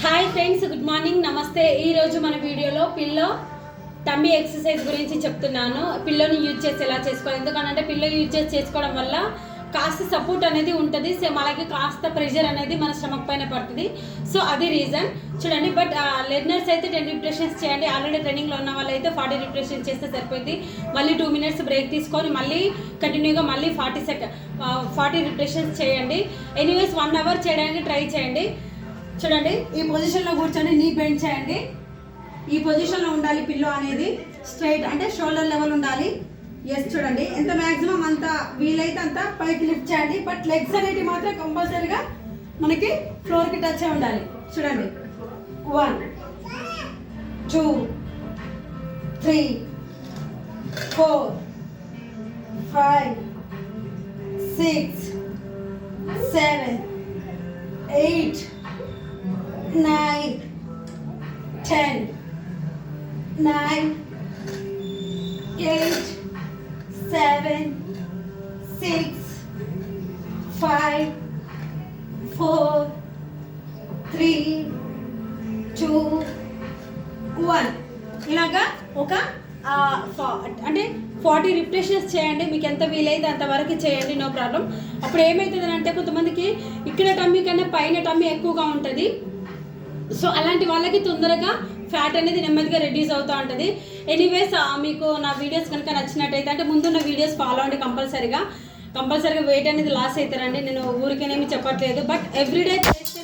Hi friends, good morning, నమస్తే. ఈరోజు మన వీడియోలో పిల్లో టమ్మీ ఎక్సర్సైజ్ గురించి చెప్తున్నాను. పిల్లోని యూజ్ చేసి ఎలా చేసుకోవాలి, ఎందుకంటే పిల్లో యూజ్ చేసి చేసుకోవడం వల్ల కాస్త సపోర్ట్ అనేది ఉంటుంది. సేమ్ అలాగే కాస్త ప్రెషర్ అనేది మన స్టమక్ పైన పడుతుంది. సో అది రీజన్ చూడండి. బట్ లెర్నర్స్ అయితే 10 రిపిటేషన్స్ చేయండి. ఆల్రెడీ ట్రైనింగ్లో ఉన్న వాళ్ళు అయితే 40 రిపిటేషన్స్ చేస్తే సరిపోయింది. మళ్ళీ 2 minutes బ్రేక్ తీసుకొని మళ్ళీ కంటిన్యూగా మళ్ళీ 40 రిపిటేషన్స్ చేయండి. ఎనీవేస్ 1 hour చేయడానికి ట్రై చేయండి. చూడండి, ఈ పొజిషన్లో కూర్చొని నీ బెండ్ చేయండి. ఈ పొజిషన్లో ఉండాలి. పిల్లో అనేది స్ట్రైట్ అంటే షోల్డర్ లెవెల్ ఉండాలి. ఎస్, చూడండి ఎంత మ్యాక్సిమం అంత వీలైతే అంత పైకి లిఫ్ట్ చేయండి. బట్ లెగ్స్ అనేవి మాత్రం కంపల్సరీగా మనకి ఫ్లోర్కి టచ్ అయి ఉండాలి. చూడండి, 1 2 3 4 5 6 7 8 9 10 9 8 7 6 5 4 3 2 1 ఇలాగా ఒక అంటే 40 రిపిటేషన్స్ చేయండి. మీకు ఎంత వీలైతే అంతవరకు చేయండి, నో ప్రాబ్లం. అప్పుడు ఏమవుతుంది అంటే కొంతమందికి ఇక్కడ టమ్మీ కన్నా పైన టమ్మీ ఎక్కువగా ఉంటుంది. సో అలాంటి వాళ్ళకి తొందరగా ఫ్యాట్ అనేది నెమ్మదిగా రెడ్యూస్ అవుతూ ఉంటుంది. ఎనీవేస్ మీకు నా వీడియోస్ కనుక నచ్చినట్టయితే అంటే ముందున్న వీడియోస్ ఫాలో అవ్వండి. కంపల్సరీగా వెయిట్ అనేది లాస్ అవుతారండి. నేను ఊరికేనేమి చెప్పట్లేదు. బట్ ఎవ్రీడే చేస్తే